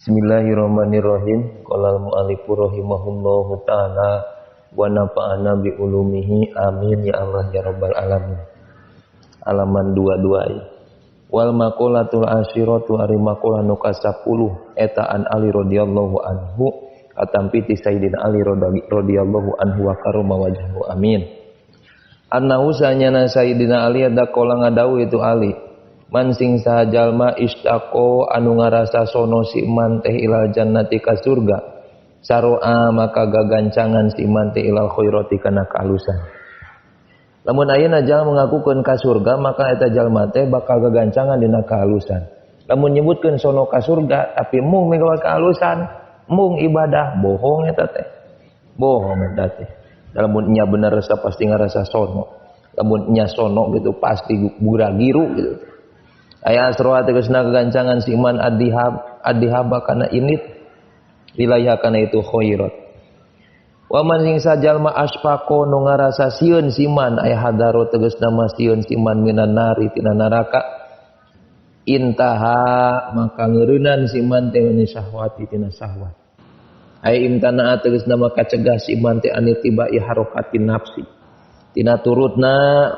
Bismillahirrahmanirrahim. Qala al-mu'allif rahimahullahu ta'ala wa nafa'ana bi ulumihi amin ya Allah ya rabbal alamin. Halaman 22. Wal maqalatul asyiratu ari maqalah nu ka-10 eta an Ali radhiyallahu anhu katampi ti Sayyidina Ali radhiyallahu anhu wa karama wajhu amin. Annahu sanyana Sayyidina Ali ada qala ngadawu itu Ali. Mansing saha jalma istaqo anu ngarasa sono si iman teh ilal jannati ka surga saroa maka gagancangan si iman teh ilal khairati kana kahalusan. Lamun ayeuna jalma mengakukeun ka surga maka eta jalma teh bakal gagancangan dina kahalusan. Lamun nyebutkeun sono ka surga tapi mung migawe kahalusan, mung ibadah, bohong eta teh. Bohong eta teh. Lamun nya bener rasa pasti ngarasa sono. Lamun nya sono gitu pasti buragiru gitu. Aya asroha tegasna kegancangan si iman adihaba kana init wilayah kana itu khairat. Wa man sing sajalma asfaqo nu ngarasa sieun si iman aya hadaro tegasna mah sieun si iman minan nari tina neraka intaha maka ngeureunnan si iman teh ni syahwati tina syahwat. Aya imtana tegasna mah kacegah si iman teh anitiba harokatin nafsi. Tina turutna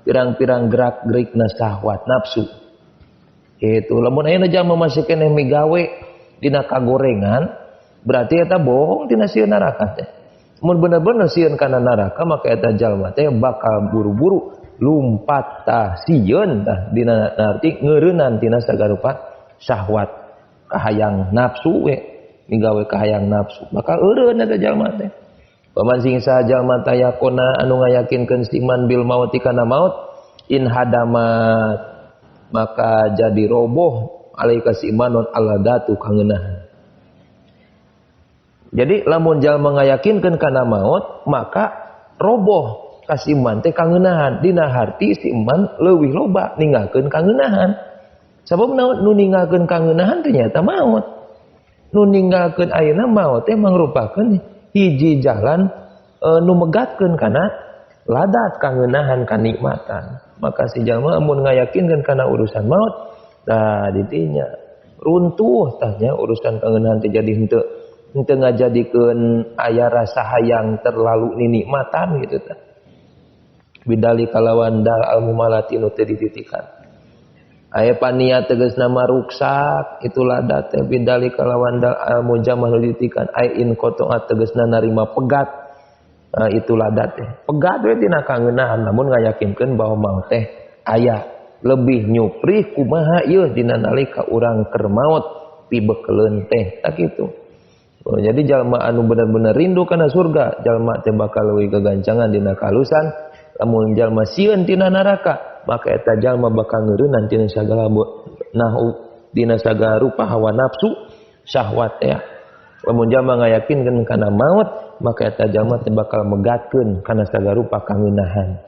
pirang-pirang gerak-gerikna syahwat nafsu. Itu lamun ayeuna jalma masih keneh migawe dina kagorengan berarti eta bohong tina sieun neraka teh. Mun bener-bener sieun kana neraka maka eta jalma teh bakal buru-buru lumpat tah sieun tah dina arti ngeureunnan tina sagarupa syahwat kahayang nafsu we migawe kahayang nafsu bakal eureun eta jalma teh. Paman sing saha jalma tayakona anu ngayakinkeun si iman bil mauti kana maut in hadamat maka jadi roboh alaika si imanon aladatu kangenahan. Jadi lamun jalma ngayakinkeun kana maut maka roboh ka si iman teh kangenahan dina harti si iman leuwih loba ninggalkeun kangenahan. Sabab naon nu ninggalkeun kangenahan ternyata maut. Nu ninggalkeun ayeuna maut teh mangrupakeun hiji jalan nu megatkeun kana ladat kangenahan kanikmatan. Maka si jalma amun ngayakinkeun kana urusan maut tah ditinya runtuh tahnya urusan kangenahan teh jadi henteu ngajadikeun aya rasa hayang terlalu ninikmatan gitu tah. Bidali kalawan dal al-mumalati nu teu dititikan. Aya paniat tegasna mah ruksak itu ladat teh bidali kalawan dal al-mujamah nu dititikan ai in qota'at tegasna narima pegat. Nah, itu ladat teh. Pegat we tina kangenahan namun ngayakinkeun bahwa maut teh aya lebih nyupri kumaha ieu dina nalika urang keur maut pibekeleun teh tak kitu. Oh, jadi jalma anu bener-bener rindu kana surga, jalma teh bakal leuwih gagancangan dina kahalusan. Lamun jalma sieun tina neraka, maka eta jalma bakal ngeureunnan tina sagala dina sagala rupa hawa nafsu syahwat teh. Lamun jalma ngayakinkeun kana maut maka eta jalma teh bakal megatkeun kana sagarupa kangenahan.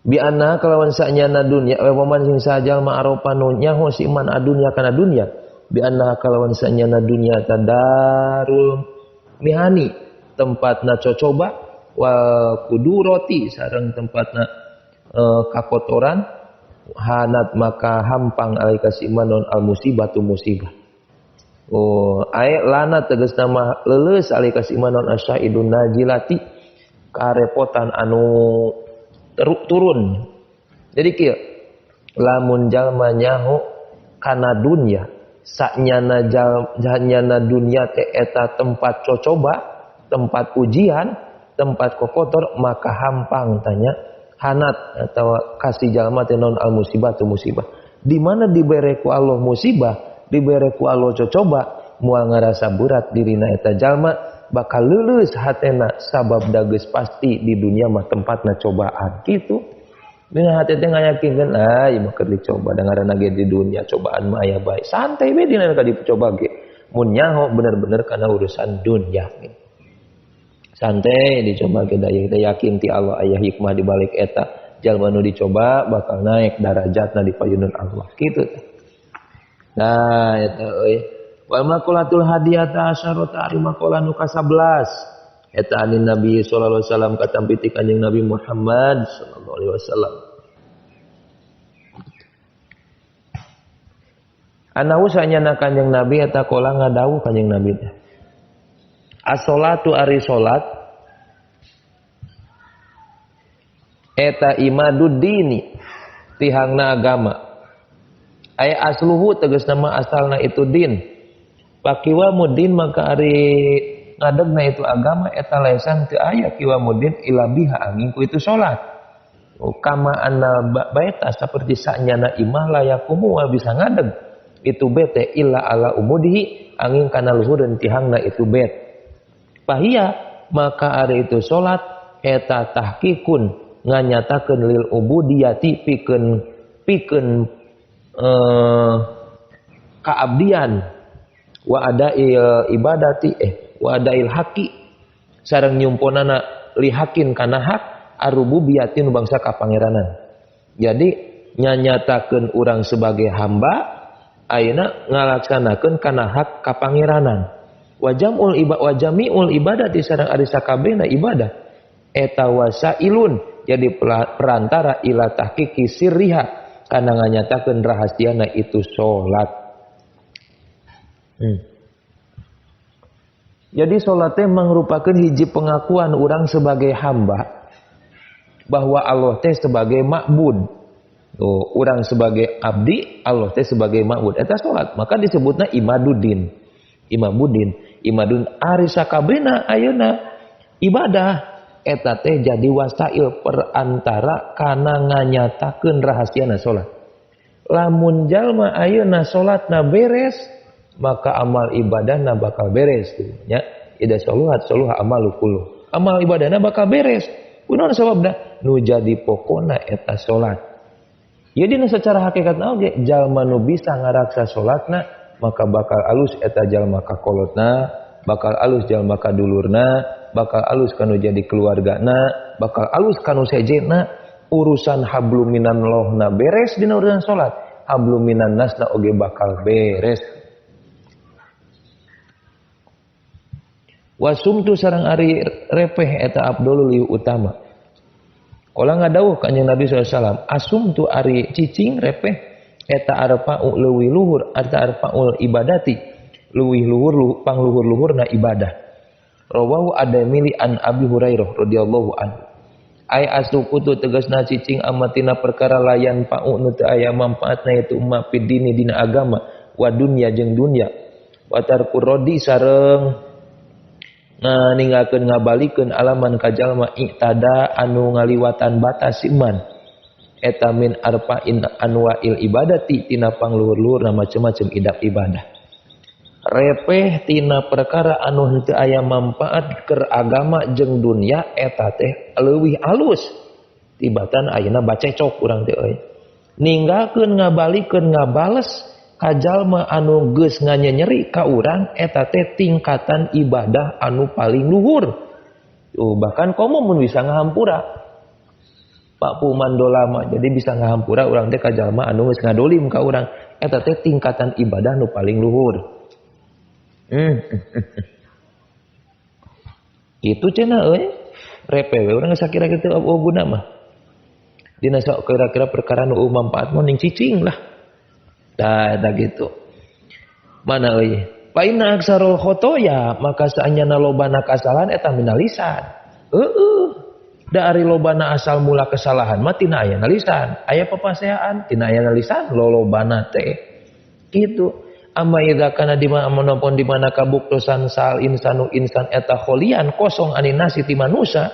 Bi anna kalawan sanyana dunya wa man sing sajalma aropa nu nyaho si iman adunya kana dunya bi anna kalawan sanyana dunya tadarul mihani tempatna cocoba wal kudurati sareng tempatna kakotoran hanat maka hampang alika si iman non al musibatu musibah. Oh, aya lana tegasna mah leuleus alika si iman non asyaidun najilati karepotan anu turun. Jadi kieu lamun jalma nyaho kana dunya sanyana jalma dunya teh eta tempat cocoba, tempat ujian, tempat kokotor maka hampang tanya hanat atau kasih jalma teh non al musibatu musibah. Di mana dibere ku Allah musibah dibere ku Allah cocoba moal ngarasa berat dirina eta jalma bakal leuleus hatena sabab da geus pasti di dunia mah tempatna cobaan kitu. Dina hate teh ngayakinkeun ieu mah keur dicoba da ngaranna ge di dunia cobaan mah aya bae. Santai we dina ka dicoba ge. Mun nyaho bener-bener kana urusan dunya. Santai dicoba ge da yakin ti Allah aya hikmah di balik eta. Jalma nu dicoba bakal naik darajatna di payeunan Allah kitu teh. Nah, eta euy. Wal maqalatul hadiyata asyarata ari maqalah nu ka-11. Eta anin Nabi sallallahu alaihi wasallam katampi ti Kanjeng Nabi Muhammad sallallahu alaihi wasallam. Anahu sanyana Kanjeng Nabi eta qala ngadawuh Kanjeng Nabi teh. As-sholatu ari salat eta imaduddini tihangna agama. Aya asluhu tegas nama asalna itu din. Pakiwa mudin maka ari ngadegna itu agama eta lesan teu aya kiwa mudin ila biha angin ku itu salat. Kama anna baita saperti sanyana imah layakumu bisa ngadeg itu bete illa ala umudihi angin kana luhureun tihangna itu bet. Pahia maka ari itu salat eta tahqiqun nganyatakeun lil ubudiyati pikeun kaabdian wa adail ibadati wa adail haqi sareng nyumponana lihakin kana hak arububiyatin bangsa kapangeranan. Jadi nyanyatakeun urang sebagai hamba ayeuna ngalaksanakeun kana hak kapangeranan. Wajamiul ibadati sareng ari sakabehna ibadah eta wasailun jadi perantara ila tahqiqi sirriha kana nganyatakeun rahasiana itu salat. Jadi salat teh mangrupakeun hiji pengakuan urang sebagai hamba bahwa Allah teh sebagai ma'bud. Urang sebagai abdi, Allah teh sebagai ma'bud. Eta salat, maka disebutna imaduddin. Imadun ari sakabehna ayeuna ibadah eta teh jadi wasail perantara kana nganyatakeun rahasiana salat. Lamun jalma ayeuna salatna beres maka amal ibadahna bakal beres nya. Ida salat saluha amalu kullu. Amal ibadahna bakal beres. Kunaon sababna? Nu jadi pokona eta salat. Jadi secara hakikatna oge jalma nu bisa ngaraksa salatna maka bakal alus eta jalma ka kolotna, bakal alus jalma ka dulurna, bakal alus kanu jadi keluargana, bakal alus kanu sejena. Urusan hablum minallohna beres dina urusan salat, hablum minan nasna oge bakal beres. Wasumtu sareng ari repeh eta afdalul liu utama. Kala ngadawuh Kanjeng Nabi SAW, asumtu ari cicing repeh eta arfa'u leuwih luhur eta arfa'ul ibadati leuwih luhur pangluhur-luhurna ibadah. Rawahu Adamili an Abi Hurairah radhiyallahu anhu. Ai asukutu tegasna cicing amatina perkara layan pa'u nu teu aya manfaatna itu umma fidini dina agama wa dunya jeung dunya. Wa tarkur rodi sareng ninggalkeun ngabalikeun alaman ka jalma iktada anu ngaliwatan batas iman. Eta min arba'in anwa'il ibadati tina pangluhur-luhurna macam-macam ibadah. Repeh tina perkara anu henteu aya manfaat keur agama jeung dunya eta teh leuwih alus tibatan ayeuna bacecok urang teh euy. Ninggalkeun ngabalikeun ngabales ka jalma anu geus nganyeri ka urang eta teh tingkatan ibadah anu paling luhur. Bahkan komo mun bisa ngahampura Pak Pumando lama jadi bisa ngahampura urang teh ka jalma anu geus ngadolim ka urang eta teh tingkatan ibadah nu paling luhur. Itu cenah euy repe we urang sakira kitu guna mah. Dina sok kira-kira perkara nu manfaat mah ning cicing lah. Da gitu. Mana euy? Fa inna aksarul khotoya maka saanyana lobana kasalahan eta minal lisan. Da ari lobana asal mula kesalahan mah tina aya lisan, aya papaseaan tina aya lisan lolobana teh. Kitu. Amma idza kana di mana menopon di mana kabuktosan sal insanu insan eta kholian kosong aninasi ti manusia.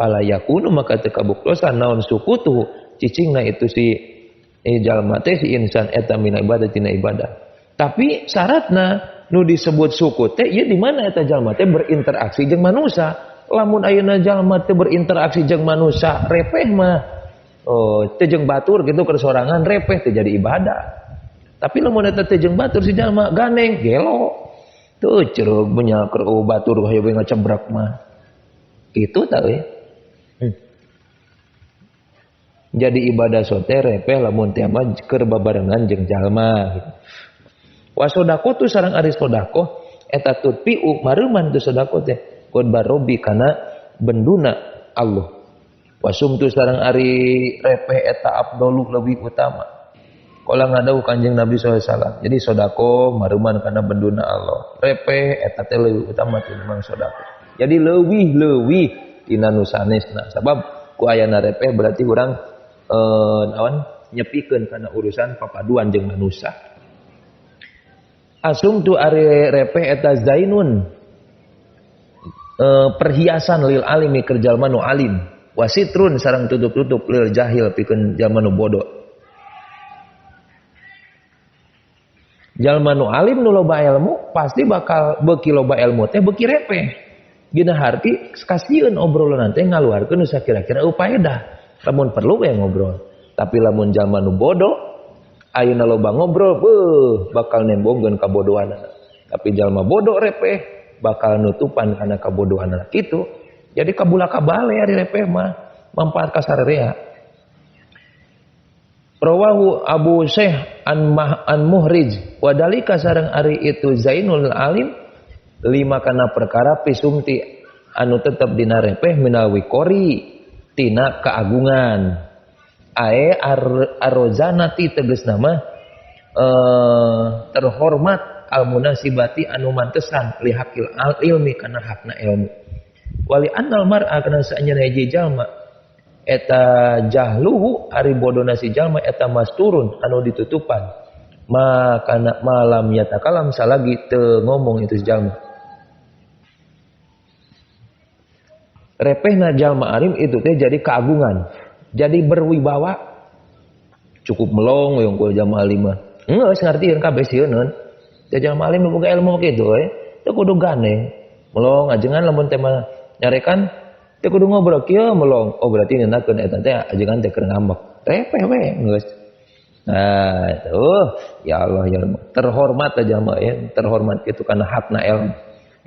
Pala yakunu maka teu kabuktosan naon sukutu cicingna itu si jalma teh si insan eta min ibadah tina ibadah. Tapi syaratna nu disebut suku teh ieu di mana eta jalma teh berinteraksi jeung manusia. Lamun ayeuna jalma teu berinteraksi jeung manusia repeh mah teu jeung batur gitu keur sorangan repeh teu jadi ibadah. Tapi lamun eta teu jeung batur si jalma ganeng gelo teu ceureuh nya keur batur hayu we ngacebrak mah. Itu tah we. Jadi ibadah sote repeh lamun teh mah keur babarengan jeung jalma gitu. Wa sodaqo tu sareng ari sodaqo eta tutpiu mareuman tu sodaqo teh qodbar robbi kana benduna Allah. Wasum tu sareng ari repeh eta afdalu lebih utama. Kala ngadau Kanjeng Nabi SAW. Jadi sodako maruman kana benduna Allah. Repeh eta teh leuwih utama tinimbang sodako. Jadi leuwih tina nu sanesna. Sabab ku ayana repeh berarti urang naon nyepikeun kana urusan papaduan jeung manusia. Asum tu ari repeh eta zainun perhiasan lil alimi keur jalma nu alim. Wasitrun sareng tutup-tutup lil jahil pikeun jalma nu bodoh. Jalma nu alim nu loba ilmu pasti bakal beuki loba ilmu teh beuki repeh. Gina harti kasieun obrolan teh ngaluarkeun nu sakira-kira upaedah. Lamun perlu we ngobrol. Tapi lamun jalma nu bodoh ayeuna loba ngobrol bakal nembongkeun kabodohanna. Tapi jalma bodoh repeh bakal nutupan kana kabodohanna kitu. Jadi kabula-kabale ari repeh mah manfaat ka sararea. Rawahu Abu Syekh an Muhrij wa dalika sareng ari itu Zainul Alim lima kana perkara pisumti anu tetep dina repeh minal wikori tina keagungan. Ae arrozanati tegas nama terhormat al munasibati anu mantesan li hakil al ilmi kana hakna ilmu. Wali annal mar'a kana saenyana hiji jalma eta jahluhu ari bodona si jalma eta masturun anu ditutupan makana malam yatakalam salagi teu ngomong itu si jalma. Repehna jalma alim itu teh jadi keagungan, jadi berwibawa, cukup melong yang ku jalma alim mah. Geus ngartieun kabeh sieun. Teh jalma alim boga ilmu kitu teu kudu gandeng. Melong ajengan lamun teh nyarekan teu kudu ngobrol kieu melong. Oh berarti neunakeun eta teh ajengan teh keur ngambek. Repeh we geus. Nah, itu ya Allah ya Allah. Terhormat aja mah ya, terhormat itu karena hakna ilmu.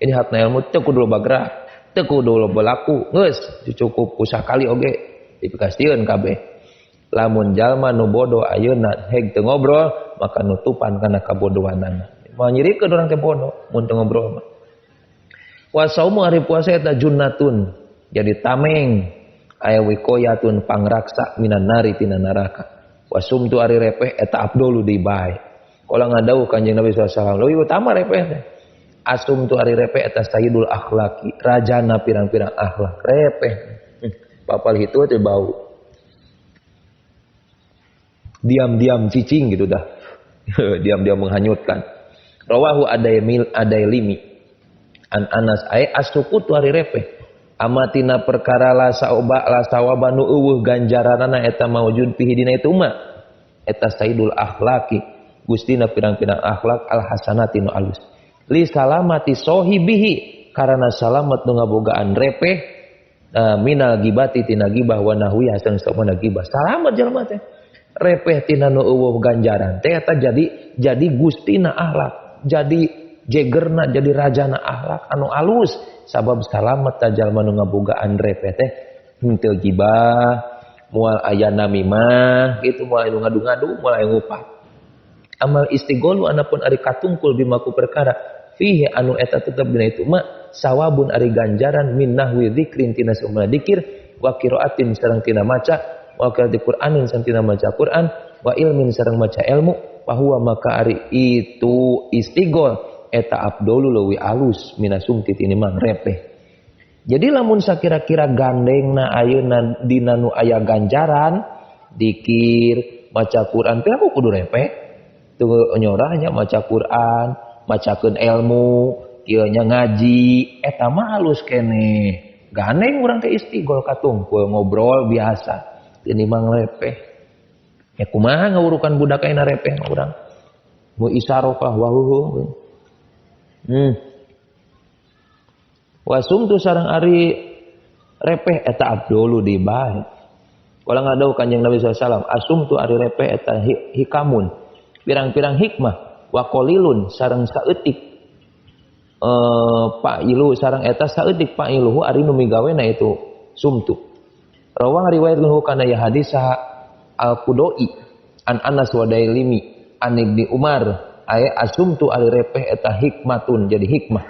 Ini hakna ilmu teu kudu loba gerak, teu kudu loba laku, geus cukup usakali oge dipikastieun kabeh. Lamun jalma nu bodoh ayeuna heg teu ngobrol, maka nutupan kana kabodohanana. Moal nyirikeun urang teh bodoh mun teu ngobrol mah. Wa saumu ari puasa eta junnatun, jadi tameng aya wikoyatun pangraksa minan nari tina neraka. Wasumtu ari repeh eta abdolu di bae. Kala ngadawuh Kanjeng Nabi SAW, leuwih utama repeh teh. Asumtu ari repeh eta sayyidul akhlaqi, rajana pirang-pirang akhlak. Repeh. Papal hitu teh bau. Diam-diam cicing gitu dah. Diam-diam menghanyutkan. Rawahu adailimi. An Anas ay asukutu ari repeh. Amatina perkara la sawaba nu eueuh ganjaranana eta maujud fihi dina itu mah eta sayyidul akhlaqi gustina pirang-pirang akhlak al hasanati nu alus li salamati sohibihi karena salamat nu ngabogaan repeh minal gibati tina gibah wa nahwi hasan sabana gibah salamat jalma teh repeh tina nu eueuh ganjaran teh eta jadi gustina akhlak jadi jegerna jadi rajana akhlak anu alus sabab salamet jalma nu ngabogaan repeh teh henteu gibah moal aya namimah gitu moal anu ngadu-ngadu moal aya ngupat amal istigholu anapun ari katungkul bimaku perkara fihi anu eta tetep dina itu mah sawabun ari ganjaran min nahwi dzikrin tina saumana dzikir wa qiraatin sareng tina maca wa qiraati Qur'anin sareng tina maca Qur'an wa ilmin sareng maca ilmu bahwa maka ari itu istighol eta abdolu leuwih alus minasumti tinimbang repeh. Jadi lamun sakira-kira gandengna ayeuna dina nu aya ganjaran dikir maca Quran teh aku kudu repeh. Teu nyorahnya maca Quran, macakeun ilmu, kieu nya ngaji, eta mah halus keneh. Gandeng urang teh istighol katungkul ngobrol biasa tinimbang repeh. Ya kumaha ngawurukan budak ayeuna repeh urang. Mu isarofah wahuhu. Wasumtu sareng ari repeh eta abdulu di bae. Kala ngadau Kanjeng Nabi SAW, asumtu ari repeh eta hikamun. Pirang-pirang hikmah wa qalilun sareng saeutik pailu sareng eta saeutik pailuhu ari nu migawena itu sumtu. Rawang riwayat lahu kana ya hadis al-Qudai an Anas wa Dailimi an Ibnu Umar aya asumtu ari repeh eta hikmatun jadi hikmah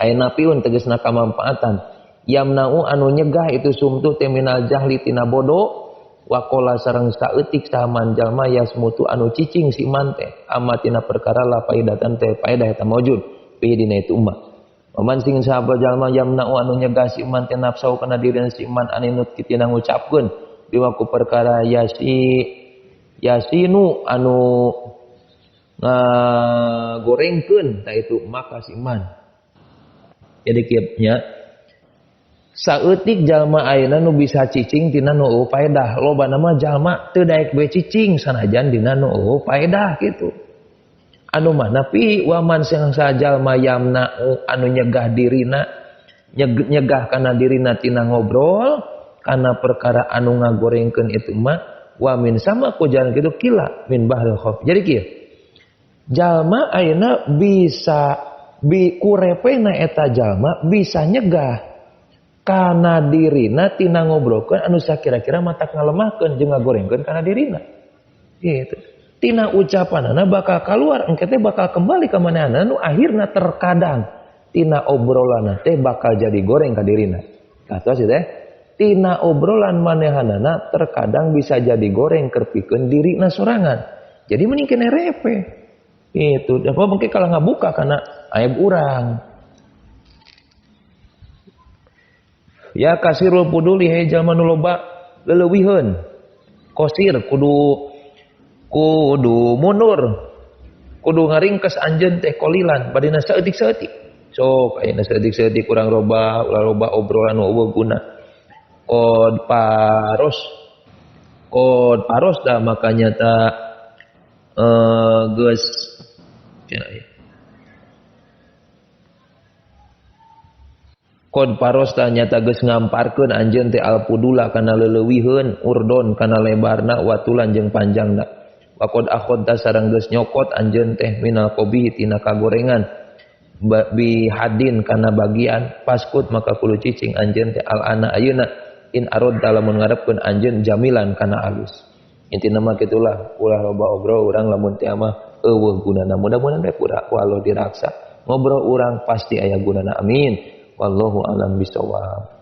aya napiun tegasna kamanfaatan yamna'u anu nyegah itu sumtu terminal jahli tina bodoh Wakola sareng saeutik saman jalma yasmutu anu cicing si iman teh amatina perkara la faidatan teh faedah eta maujud fi dina itu ummah. Paman sing sahabat jalma yamna anu nyegah si iman teh nafsu kana dirina si iman aninut kitina ngucapkeun biwaku perkara yasinu anu ngagorengkeun tah itu maka si iman. Jadi kieu nya saeutik jalma ayeuna nu bisa cicing tina nu eueuh faedah, lobana mah jalma teu daek we cicing sanajan dina nu eueuh faedah kitu. Anu mana pi waman sing sajalma yamna anu nyegah dirina nyegah kana dirina tina ngobrol kana perkara anu ngagorengkeun itu mah wa min sama ku jalan kitu kila min bahril khauf. Jadi kieu jalma ayeuna bisa kurepena eta jalma bisa nyegah kana dirina tina ngobrolkeun anu sakira-kira matak ngalemahkeun jeung ngagorengkeun kana dirina. Gitu. Tina ucapanana bakal kaluar engke teh bakal kembali ka manehna nu akhirna terkadang tina obrolanna teh bakal jadi goreng ka dirina. Katos teh tina obrolan manehanana terkadang bisa jadi goreng keur pikeun dirina sorangan. Jadi mending kene repe. Gitu. Apa mungkin kalau ngabuka kana aib urang. Ya kasirul puduli he jalma nu loba leuweuheun. Kosir kudu mundur. Kudu ngaringkes anjeun teh kolilan badina saeutik-saeutik. Sok ayeuna saeutik-saeutik urang loba obrolan nu eueuh guna. Kod paros dah makanya tak geus kod paros ta nyata geus ngamparkeun anjeun teh alpudula kana leuweuheun urdon kana lebarna watulan jeung panjangna wa qad akhadta sareng geus nyokot anjeun teh minal qabi tina kagorengan bi hadin kana bagian paskut maka kudu cicing anjeun teh al ana ayeuna in arad lamun ngarepkeun anjeun jamilan kana alus intina mah kitulah ulah loba obrol urang lamun teh mah eueuh gunana mudah-mudahan bae ku Allah diraksa ngobrol urang pasti aya gunana amin. Wallahu a'lam bishawab.